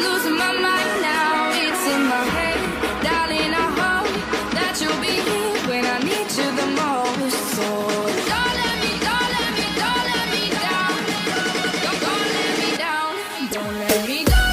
losing my mind now. It's in my head, darling. I hope that you'll be here when I need you the most. So don't let me, don't let me, don't let me down. Don't let me down. Don't let me down.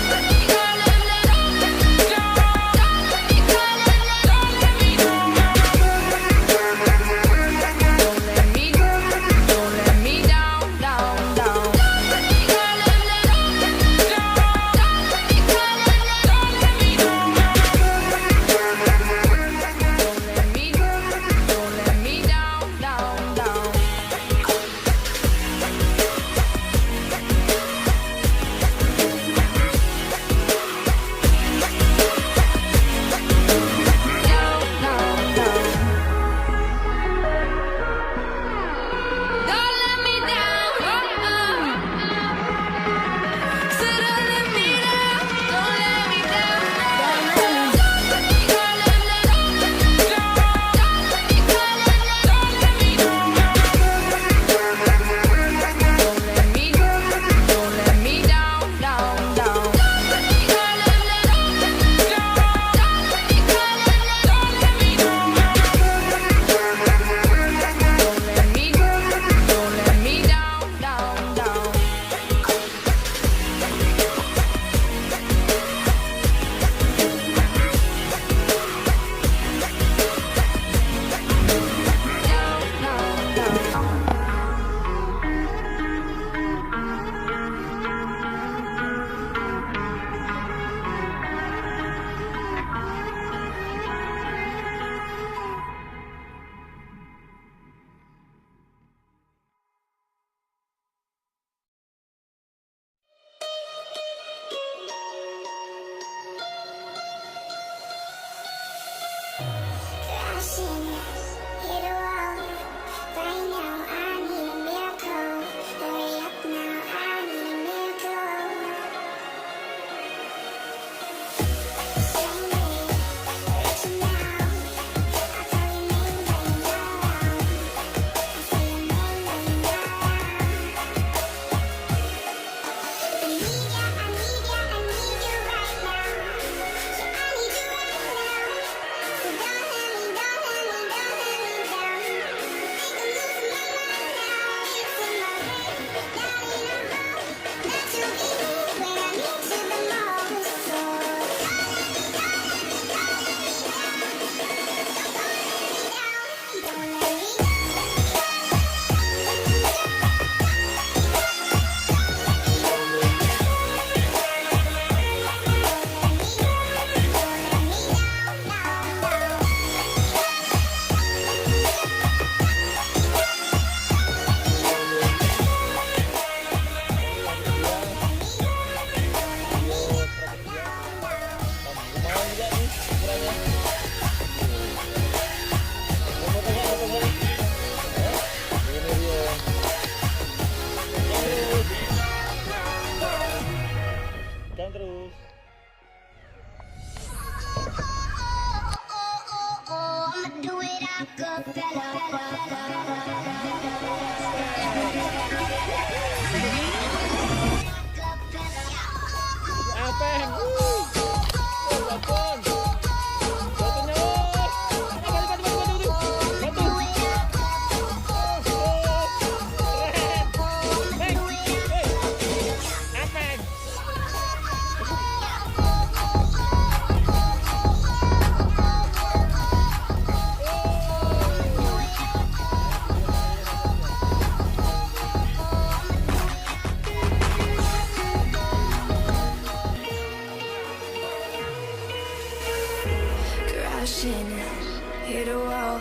Hit a wall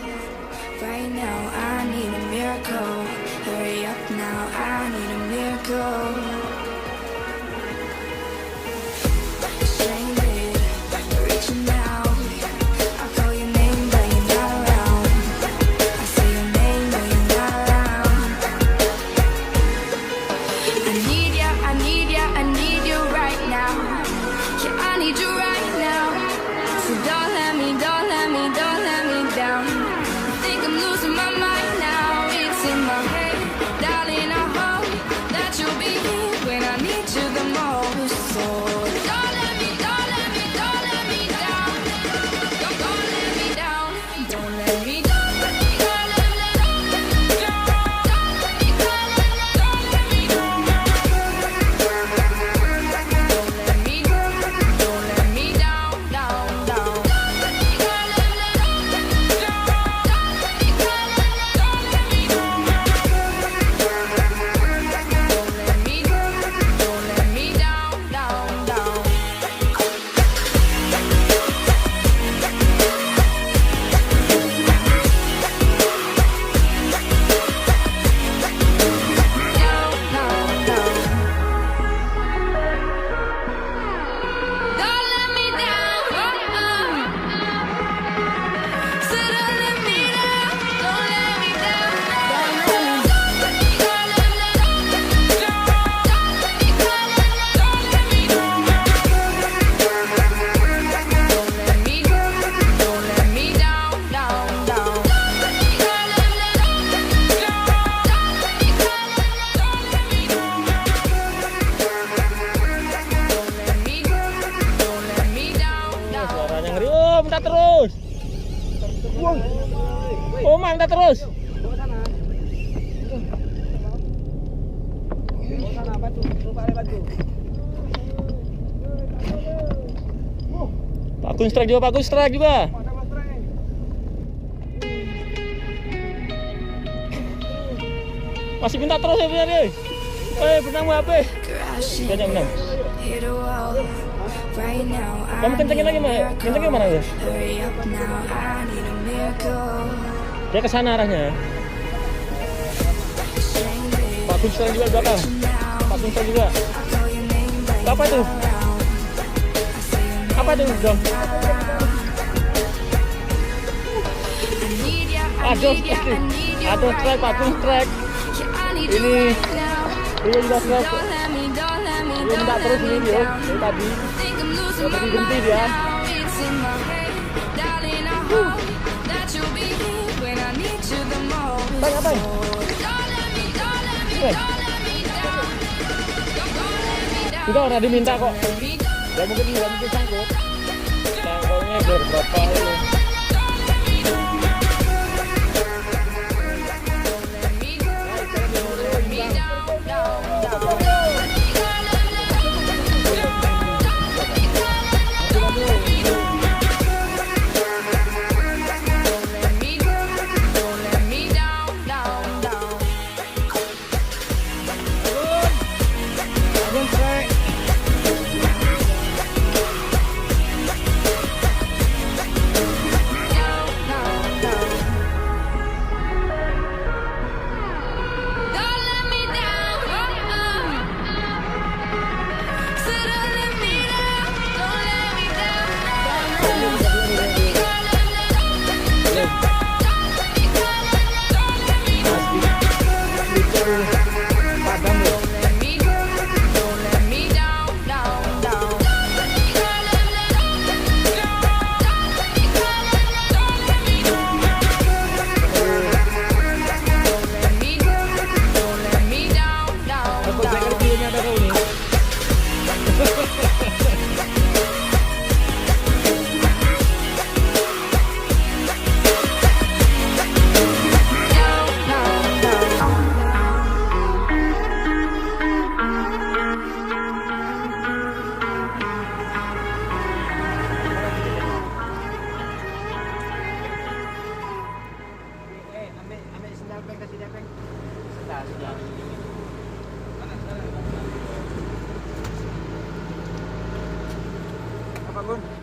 right now. I need a miracle. Hurry up now. I need a miracle. Stranded, reaching out. I call your name, but you're not around. I say your name, but you're not around. I need ya, I need ya, I need you right now. Yeah, I need you right now. So don't let me, don't let me, don't let me down. I think I'm losing my mind now. It's in my head, darling. I hope that you'll be here Oh, mantap terus. Bagus strike juga, bagus strike juga. Masih minta terus ya benar ya. Benang apa? Banyak benang. Kamu kencengin lagi mah. Kencengin mana ya? Dia ke sana arahnya. Bagus strike juga belakang. Bagus strike juga. Apa itu? Apa itu dong? Aduh strike, bagus strike. Ini juga strike. Dia minta terus ini dia dari tadi. Berhenti dia. Bang, apa? Sudah orang diminta kok. Ya mungkin sangkut. Sangkutnya berapa ini? Apa, Gun?